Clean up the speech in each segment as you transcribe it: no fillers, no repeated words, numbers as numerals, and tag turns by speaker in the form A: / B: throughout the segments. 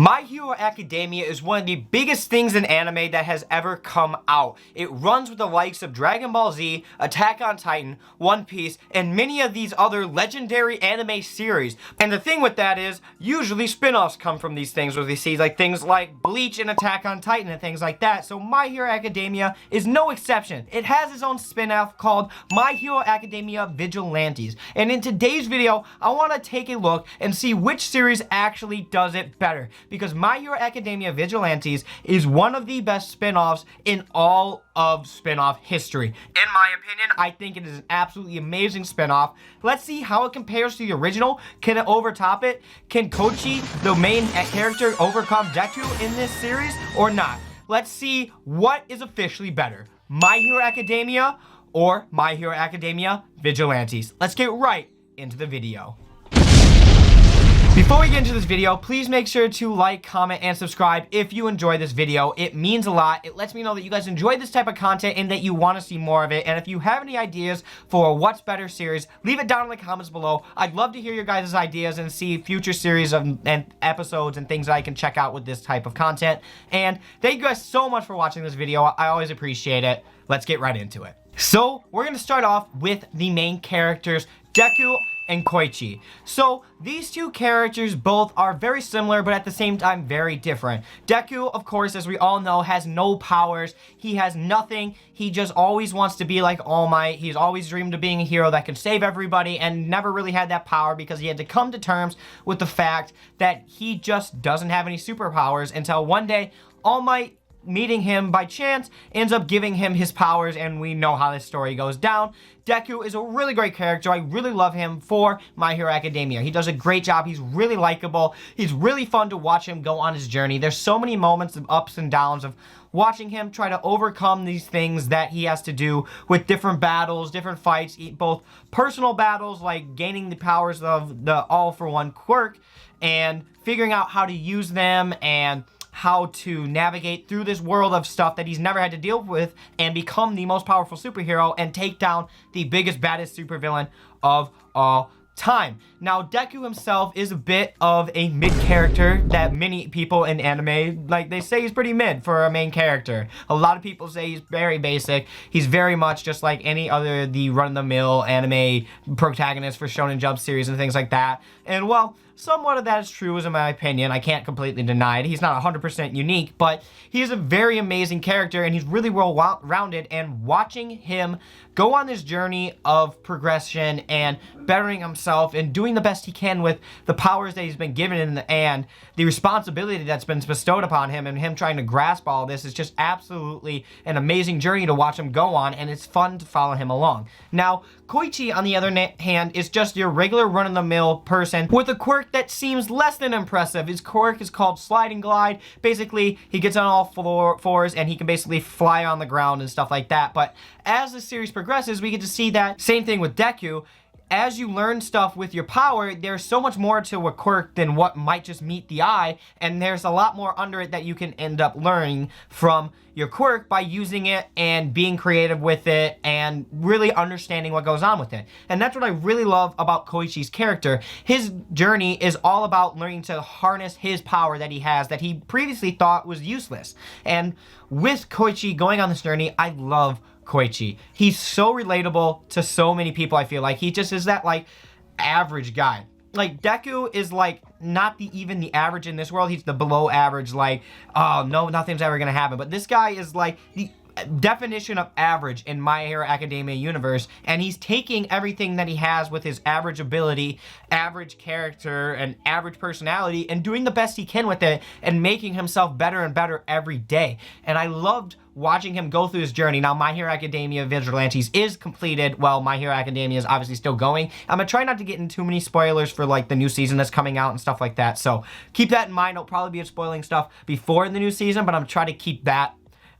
A: My Hero Academia is one of the biggest things in anime that has ever come out. It runs with the likes of Dragon Ball Z, Attack on Titan, One Piece, and many of these other legendary anime series. And the thing with that is, usually spin-offs come from these things, where we see like things like Bleach and Attack on Titan and things like that. So My Hero Academia is no exception. It has its own spin-off called My Hero Academia Vigilantes. And in today's video, I want to take a look and see which series actually does it better. Because My Hero Academia Vigilantes is one of the best spin-offs in all of spin-off history. In my opinion, I think it is an absolutely amazing spin-off. Let's see how it compares to the original. Can it overtop it? Can Koichi, the main character, overcome Deku in this series or not? Let's see what is officially better, My Hero Academia or My Hero Academia Vigilantes. Let's get right into the video. Before we get into this video, please make sure to like, comment, and subscribe if you enjoy this video. It means a lot. It lets me know that you guys enjoy this type of content and that you want to see more of it. And if you have any ideas for what's better series, leave it down in the comments below. I'd love to hear your guys' ideas and see future series and episodes and things that I can check out with this type of content. And thank you guys so much for watching this video. I always appreciate it. Let's get right into it. So we're going to start off with the main characters, Deku and Koichi. So these two characters both are very similar, but at the same time very different. Deku, of course, as we all know, has no powers. He has nothing. He just always wants to be like All Might. He's always dreamed of being a hero that can save everybody and never really had that power because he had to come to terms with the fact that he just doesn't have any superpowers until one day All Might, meeting him by chance, ends up giving him his powers, and we know how this story goes down. Deku is a really great character. I really love him for My Hero Academia. He does a great job. He's really likable. He's really fun to watch him go on his journey. There's so many moments of ups and downs of watching him try to overcome these things that he has to do with different battles, different fights, both personal battles like gaining the powers of the all-for-one quirk and figuring out how to use them and how to navigate through this world of stuff that he's never had to deal with and become the most powerful superhero and take down the biggest, baddest supervillain of all time. Now, Deku himself is a bit of a mid character that many people in anime, like, they say he's pretty mid for a main character. A lot of people say he's very basic. He's very much just like any other the run-of-the-mill anime protagonist for Shonen Jump series and things like that. And, well, somewhat of that is true, in my opinion. I can't completely deny it. He's not 100% unique, but he is a very amazing character, and he's really well-rounded, and watching him go on this journey of progression and bettering himself and doing the best he can with the powers that he's been given and the responsibility that's been bestowed upon him and him trying to grasp all this is just absolutely an amazing journey to watch him go on, and it's fun to follow him along. Now, Koichi, on the other hand, is just your regular run-of-the-mill person with a quirk that seems less than impressive. His quirk is called Sliding Glide. Basically, he gets on all fours and he can basically fly on the ground and stuff like that. But as the series progresses, we get to see that same thing with Deku. As you learn stuff with your power, there's so much more to a quirk than what might just meet the eye, and there's a lot more under it that you can end up learning from your quirk by using it and being creative with it and really understanding what goes on with it. And that's what I really love about Koichi's character. His journey is all about learning to harness his power that he has that he previously thought was useless. And with Koichi going on this journey, I love Koichi. He's so relatable to so many people. I feel like he just is that like average guy. Like Deku is like not even the average in this world. He's the below average, like, oh no, nothing's ever gonna happen. But this guy is like the definition of average in My Hero Academia universe, and he's taking everything that he has with his average ability, average character, and average personality and doing the best he can with it and making himself better and better every day. And I loved watching him go through his journey. Now, My Hero Academia Vigilantes is completed. Well, My Hero Academia is obviously still going. I'm gonna try not to get into too many spoilers for like the new season that's coming out and stuff like that. So keep that in mind. I'll probably be spoiling stuff before the new season, but I'm trying to keep that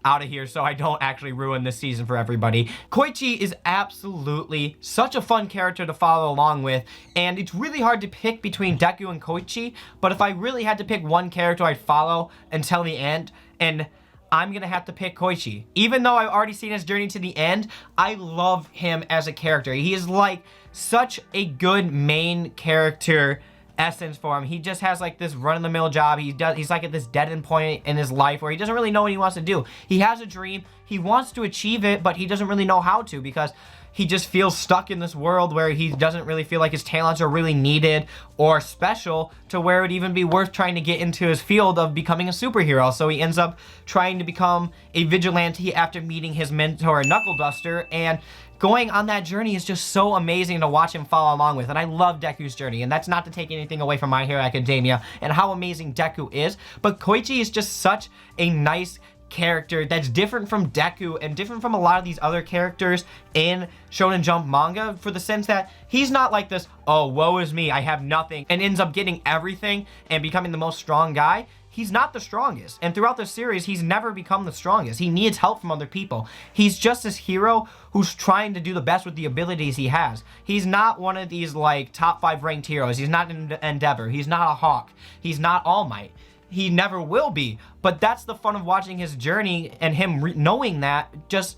A: out of here so I don't actually ruin this season for everybody. Koichi is absolutely such a fun character to follow along with, and it's really hard to pick between Deku and Koichi, but if I really had to pick one character I'd follow until the end, and I'm gonna have to pick Koichi. Even though I've already seen his journey to the end, I love him as a character. He is like such a good main character essence for him. He just has like this run-of-the-mill job. He's like at this dead-end point in his life where he doesn't really know what he wants to do. He has a dream. He wants to achieve it, but he doesn't really know how to because he just feels stuck in this world where he doesn't really feel like his talents are really needed or special to where it would even be worth trying to get into his field of becoming a superhero. So he ends up trying to become a vigilante after meeting his mentor, Knuckle Duster, and going on that journey is just so amazing to watch him follow along with. And I love Deku's journey, and that's not to take anything away from My Hero Academia and how amazing Deku is, but Koichi is just such a nice character that's different from Deku and different from a lot of these other characters in Shonen Jump manga, for the sense that he's not like this, oh, woe is me, I have nothing, and ends up getting everything and becoming the most strong guy. He's not the strongest, and throughout the series, he's never become the strongest. He needs help from other people. He's just this hero who's trying to do the best with the abilities he has. He's not one of these like top 5 ranked heroes. He's not an Endeavor. He's not a Hawk. He's not All Might. He never will be, but that's the fun of watching his journey and him knowing that, just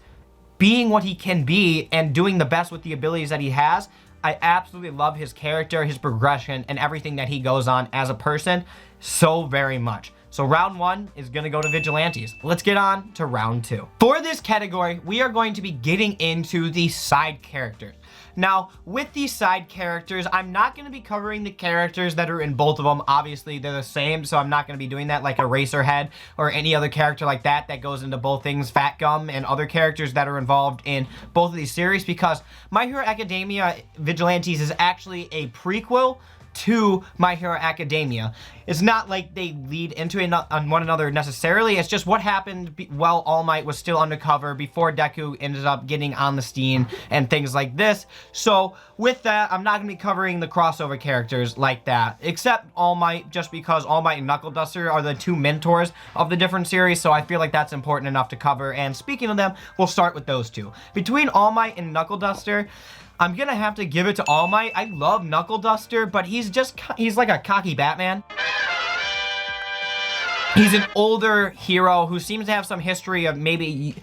A: being what he can be and doing the best with the abilities that he has. I absolutely love his character, his progression, and everything that he goes on as a person so very much. So round 1 is gonna go to Vigilantes. Let's get on to round 2. For this category, we are going to be getting into the side characters. Now, with these side characters, I'm not going to be covering the characters that are in both of them. Obviously, they're the same, so I'm not going to be doing that like Eraserhead or any other character like that goes into both things, Fat Gum and other characters that are involved in both of these series, because My Hero Academia Vigilantes is actually a prequel to My Hero Academia. It's not like they lead into it on one another necessarily. It's just what happened while All Might was still undercover before Deku ended up getting on the scene and things like this. So with that, I'm not going to be covering the crossover characters like that, except All Might, just because All Might and Knuckle Duster are the 2 mentors of the different series, so I feel like that's important enough to cover. And speaking of them, we'll start with those 2. Between All Might and Knuckle Duster, I'm gonna have to give it to All Might. I love Knuckle Duster, but he's like a cocky Batman. He's an older hero who seems to have some history of maybe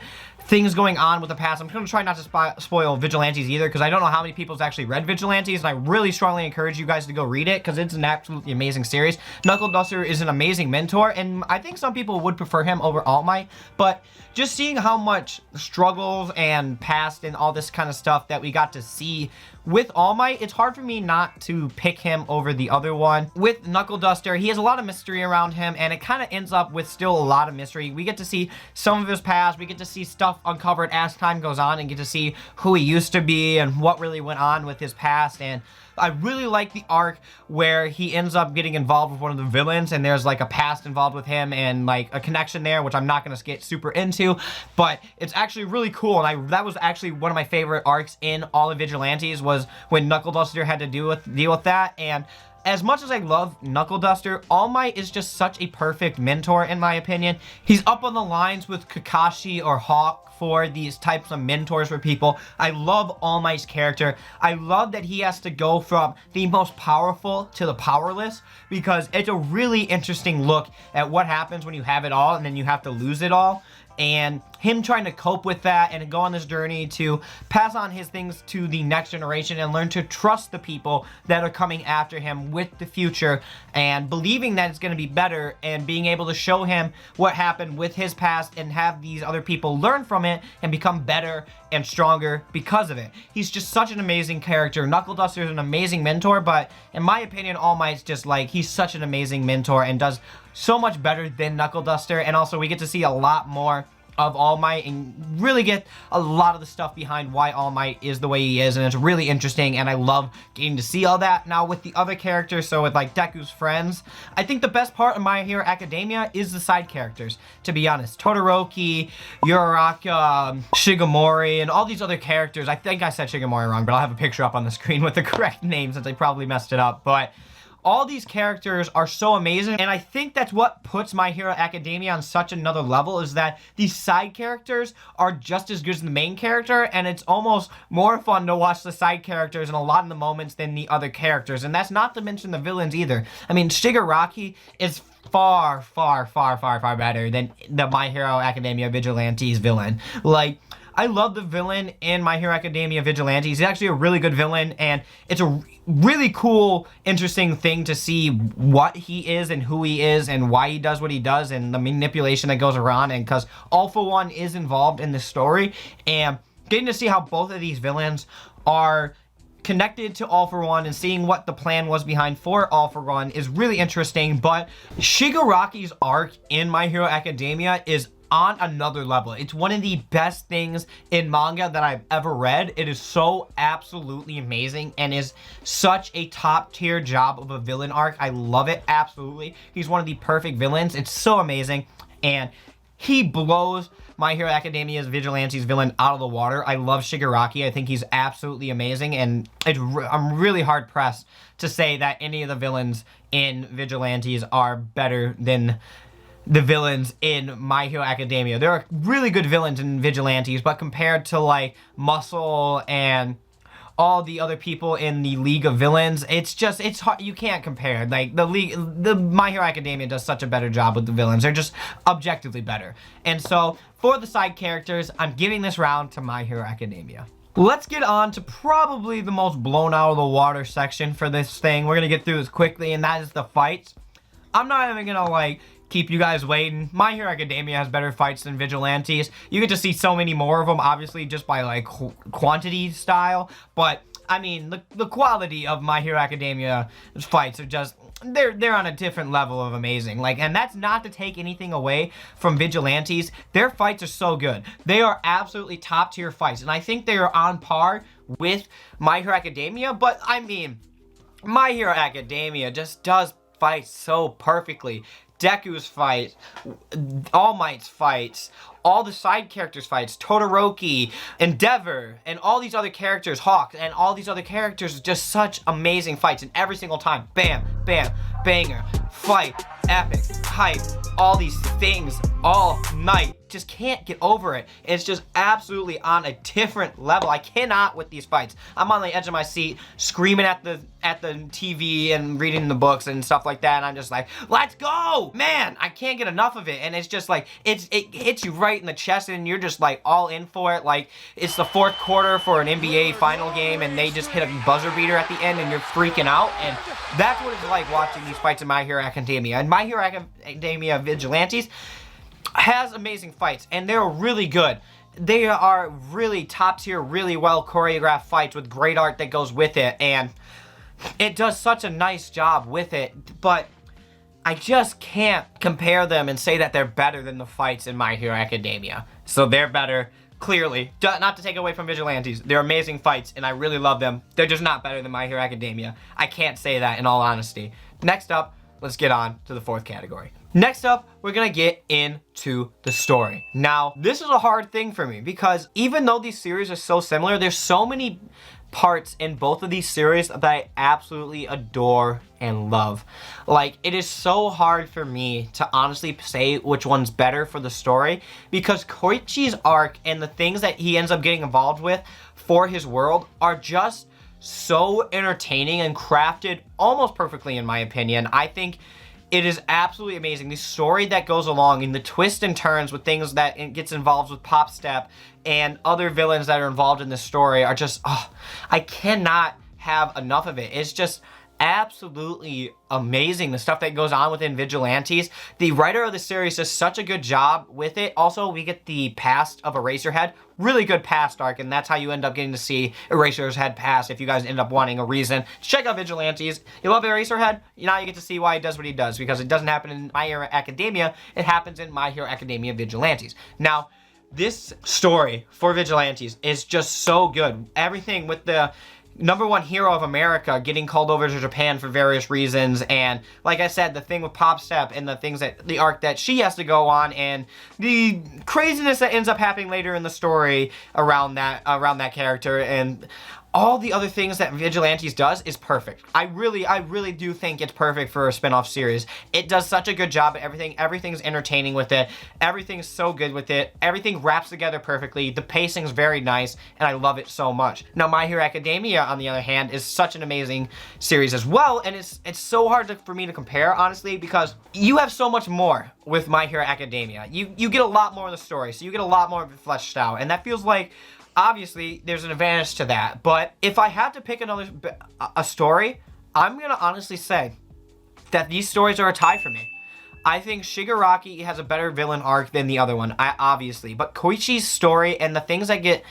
A: things going on with the past. I'm gonna try not to spoil Vigilantes either, because I don't know how many people's actually read Vigilantes, and I really strongly encourage you guys to go read it, because it's an absolutely amazing series. Knuckle Duster is an amazing mentor, and I think some people would prefer him over All Might, but just seeing how much struggles and past and all this kind of stuff that we got to see with All Might, it's hard for me not to pick him over the other one. With Knuckle Duster, he has a lot of mystery around him, and it kind of ends up with still a lot of mystery. We get to see some of his past, we get to see stuff uncovered as time goes on, and get to see who he used to be and what really went on with his past. And I really like the arc where he ends up getting involved with one of the villains, and there's like a past involved with him and like a connection there, which I'm not going to get super into, but it's actually really cool. And that was actually one of my favorite arcs in all of Vigilantes, was when Knuckle Duster had to deal with that. And as much as I love Knuckle Duster, All Might is just such a perfect mentor in my opinion. He's up on the lines with Kakashi or Hawk for these types of mentors for people. I love All Might's character. I love that he has to go from the most powerful to the powerless, because it's a really interesting look at what happens when you have it all and then you have to lose it all. And him trying to cope with that and go on this journey to pass on his things to the next generation and learn to trust the people that are coming after him with the future, and believing that it's going to be better, and being able to show him what happened with his past and have these other people learn from it and become better and stronger because of it. He's just such an amazing character. Knuckle Duster is an amazing mentor, but in my opinion, All Might's just like, he's such an amazing mentor and does so much better than Knuckle Duster. And also we get to see a lot more of All Might and really get a lot of the stuff behind why All Might is the way he is, and it's really interesting, and I love getting to see all that. Now with the other characters, so with like Deku's friends, I think the best part of My Hero Academia is the side characters, to be honest. Todoroki, Uraraka, Shigemori, and all these other characters. I think I said Shigemori wrong, but I'll have a picture up on the screen with the correct name since I probably messed it up. But all these characters are so amazing, and I think that's what puts My Hero Academia on such another level, is that these side characters are just as good as the main character, and it's almost more fun to watch the side characters in a lot of the moments than the other characters. And that's not to mention the villains either. I mean, Shigaraki is far, far, far, far, far better than the My Hero Academia Vigilantes villain. Like, I love the villain in My Hero Academia Vigilantes. He's actually a really good villain, and it's a really cool, interesting thing to see what he is and who he is and why he does what he does and the manipulation that goes around, and because All For One is involved in the story, and getting to see how both of these villains are connected to All For One and seeing what the plan was behind for All For One is really interesting. But Shigaraki's arc in My Hero Academia is on another level. It's one of the best things in manga that I've ever read. It is so absolutely amazing and is such a top tier job of a villain arc. I love it, absolutely. He's one of the perfect villains. It's so amazing, and he blows My Hero Academia's Vigilantes villain out of the water. I love Shigaraki. I think he's absolutely amazing, and I'm really hard pressed to say that any of the villains in Vigilantes are better than the villains in My Hero Academia. There are really good villains in Vigilantes, but compared to like Muscle and all the other people in the League of Villains, it's hard. You can't compare. Like the My Hero Academia does such a better job with the villains. They're just objectively better. And so for the side characters, I'm giving this round to My Hero Academia. Let's get on to probably the most blown out of the water section for this thing. We're gonna get through this quickly, and that is the fights. I'm not even gonna like keep you guys waiting. My Hero Academia has better fights than Vigilantes. You get to see so many more of them, obviously, just by like quantity style. But I mean, the quality of My Hero Academia fights are just, they're on a different level of amazing. Like, and that's not to take anything away from Vigilantes. Their fights are so good. They are absolutely top tier fights, and I think they are on par with My Hero Academia. But I mean, My Hero Academia just does fight so perfectly. Deku's fight, All Might's fights, all the side characters' fights, Todoroki, Endeavor, and all these other characters, Hawk, and all these other characters, just such amazing fights. And every single time, bam, bam, banger, fight, epic, hype, all these things all night. Just can't get over it. It's just absolutely on a different level. I cannot with these fights. I'm on the edge of my seat, screaming at the TV and reading the books and stuff like that. And I'm just like, let's go, man! I can't get enough of it. And it's just like it hits you right in the chest, and you're just like all in for it. Like it's the fourth quarter for an NBA final game, and they just hit a buzzer beater at the end, and you're freaking out. And that's what it's like watching these fights in My Hero Academia. And My Hero Academia Vigilantes has amazing fights, and they're really good. They are really top tier, really well choreographed fights with great art that goes with it, and it does such a nice job with it. But I just can't compare them and say that they're better than the fights in My Hero Academia. So they're better, clearly. Not to take away from Vigilantes. They're amazing fights, and I really love them. They're just not better than My Hero Academia. I can't say that in all honesty. Next up, let's get on to the fourth category. Next up, we're gonna get into the story. Now, this is a hard thing for me because even though these series are so similar, there's so many parts in both of these series that I absolutely adore and love. Like, it is so hard for me to honestly say which one's better for the story, because Koichi's arc and the things that he ends up getting involved with for his world are just so entertaining and crafted almost perfectly, in my opinion. I think it is absolutely amazing. The story that goes along and the twists and turns with things that it gets involved with Pop Step and other villains that are involved in the story are just, I cannot have enough of it. It's just absolutely amazing, the stuff that goes on within Vigilantes. The writer of the series does such a good job with it. Also, we get the past of Eraserhead. Really good past arc, and that's how you end up getting to see Eraserhead past if you guys end up wanting a reason to check out Vigilantes. You love Eraserhead? Now you get to see why he does what he does, because it doesn't happen in My Hero Academia. It happens in My Hero Academia Vigilantes. Now, this story for Vigilantes is just so good. Everything with the #1 hero of America getting called over to Japan for various reasons, and like I said, the thing with Pop Step and the things that the arc that she has to go on, and the craziness that ends up happening later in the story around that character, and all the other things that Vigilantes does is perfect. I really do think it's perfect for a spin-off series. It does such a good job at everything. Everything's entertaining with it. Everything's so good with it. Everything wraps together perfectly. The pacing's very nice, and I love it so much. Now, My Hero Academia, on the other hand, is such an amazing series as well, and it's so hard for me to compare, honestly, because you have so much more with My Hero Academia. You get a lot more of the story, so you get a lot more of it fleshed out, and that feels like, obviously, there's an advantage to that. But if I had to pick a story, I'm gonna honestly say that these stories are a tie for me. I think Shigaraki has a better villain arc than the other one, obviously. But Koichi's story and the things that get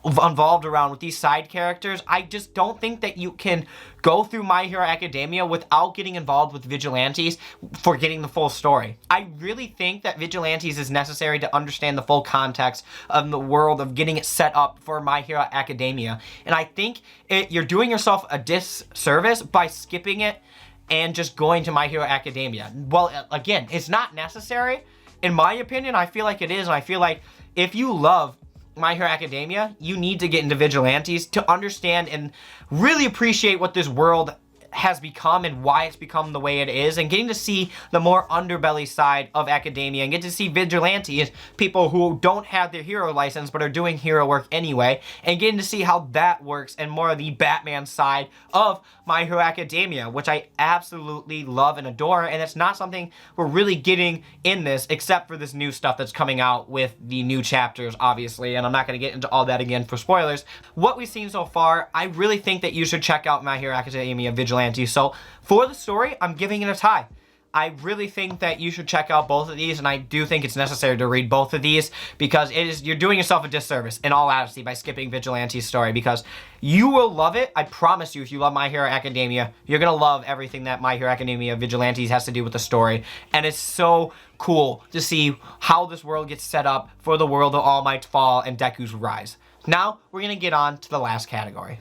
A: involved around with these side characters, I just don't think that you can go through My Hero Academia without getting involved with Vigilantes for getting the full story. I really think that Vigilantes is necessary to understand the full context of the world of getting it set up for My Hero Academia. And I think you're doing yourself a disservice by skipping it and just going to My Hero Academia. Well, again, it's not necessary. In my opinion, I feel like it is, and I feel like if you love My Hero Academia, you need to get into Vigilantes to understand and really appreciate what this world has become and why it's become the way it is, and getting to see the more underbelly side of academia and get to see vigilantes, people who don't have their hero license but are doing hero work anyway, and getting to see how that works and more of the Batman side of My Hero Academia, which I absolutely love and adore, and it's not something we're really getting in this except for this new stuff that's coming out with the new chapters, obviously, and I'm not going to get into all that again for spoilers. What we've seen so far, I really think that you should check out My Hero Academia Vigilantes. So for the story, I'm giving it a tie. I really think that you should check out both of these, and I do think it's necessary to read both of these because you're doing yourself a disservice, in all honesty, by skipping Vigilante's story, because you will love it. I promise you, if you love My Hero Academia, you're going to love everything that My Hero Academia Vigilantes has to do with the story, and it's so cool to see how this world gets set up for the world of All Might's fall and Deku's rise. Now, we're going to get on to the last category.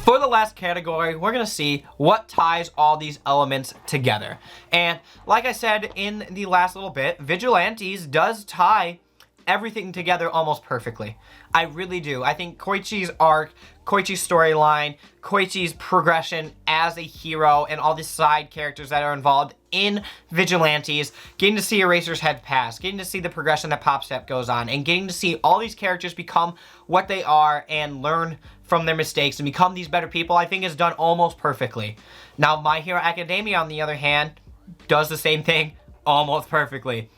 A: For the last category, we're going to see what ties all these elements together. And like I said in the last little bit, Vigilantes does tie everything together almost perfectly. I really do. I think Koichi's arc, Koichi's storyline, Koichi's progression as a hero, and all the side characters that are involved in Vigilantes, getting to see Eraser's head pass, getting to see the progression that Pop Step goes on, and getting to see all these characters become what they are and learn from their mistakes and become these better people, I think is done almost perfectly. Now, My Hero Academia, on the other hand, does the same thing almost perfectly.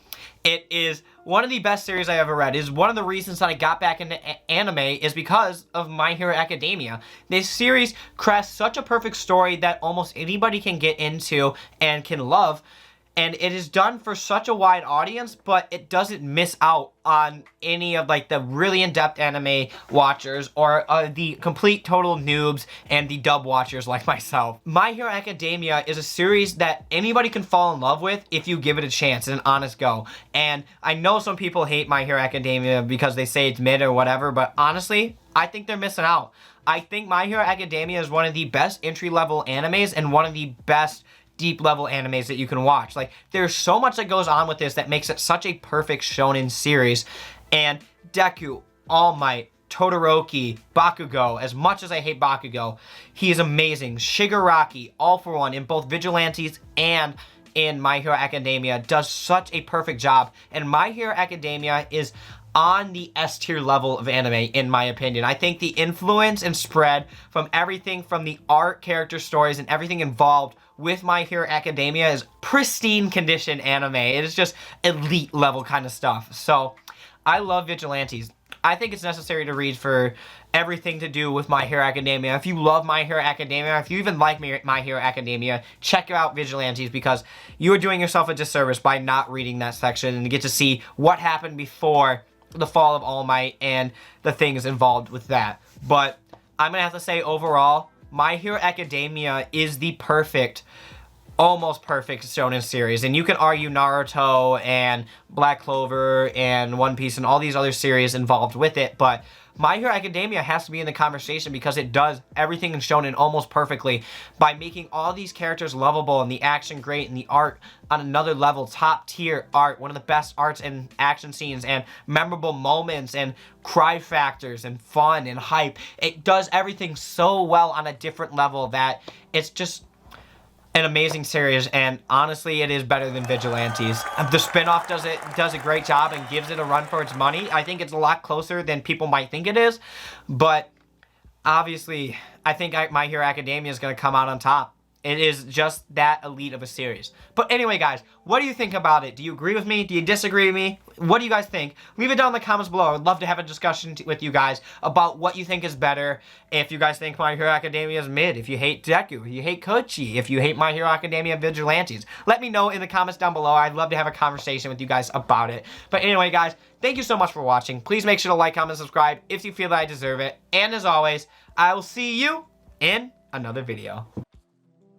A: It is one of the best series I ever read. It is one of the reasons that I got back into anime is because of My Hero Academia. This series crafts such a perfect story that almost anybody can get into and can love. And it is done for such a wide audience, but it doesn't miss out on any of like the really in-depth anime watchers or the complete total noobs and the dub watchers like myself. My Hero Academia is a series that anybody can fall in love with if you give it a chance, an honest go. And I know some people hate My Hero Academia because they say it's mid or whatever, but honestly, I think they're missing out. I think My Hero Academia is one of the best entry-level animes and one of the best deep level animes that you can watch. Like, there's so much that goes on with this that makes it such a perfect shonen series. And Deku, All Might, Todoroki, Bakugo, as much as I hate Bakugo, he is amazing. Shigaraki, All For One, in both Vigilantes and in My Hero Academia, does such a perfect job. And My Hero Academia is on the S tier level of anime, in my opinion. I think the influence and spread from everything from the art, character stories, and everything involved with My Hero Academia is pristine condition anime. It is just elite level kind of stuff. So I love Vigilantes. I think it's necessary to read for everything to do with My Hero Academia. If you love My Hero Academia, if you even like My Hero Academia, check out Vigilantes because you are doing yourself a disservice by not reading that section and get to see what happened before the fall of All Might and the things involved with that. But I'm going to have to say overall, My Hero Academia is the perfect almost perfect shonen series. And you can argue Naruto and Black Clover and One Piece and all these other series involved with it, but My Hero Academia has to be in the conversation because it does everything in shonen almost perfectly by making all these characters lovable and the action great and the art on another level, top tier art, one of the best arts and action scenes and memorable moments and cry factors and fun and hype. It does everything so well on a different level that it's just an amazing series, and honestly it is better than Vigilantes. The spinoff does a great job and gives it a run for its money. I think it's a lot closer than people might think it is, but obviously I think My Hero Academia is going to come out on top. It is just that elite of a series. But anyway, guys, what do you think about it? Do you agree with me? Do you disagree with me? What do you guys think? Leave it down in the comments below. I'd love to have a discussion with you guys about what you think is better. If you guys think My Hero Academia is mid, if you hate Deku, if you hate Kochi, if you hate My Hero Academia Vigilantes, let me know in the comments down below. I'd love to have a conversation with you guys about it. But anyway, guys, thank you so much for watching. Please make sure to like, comment, subscribe if you feel that I deserve it. And as always, I will see you in another video.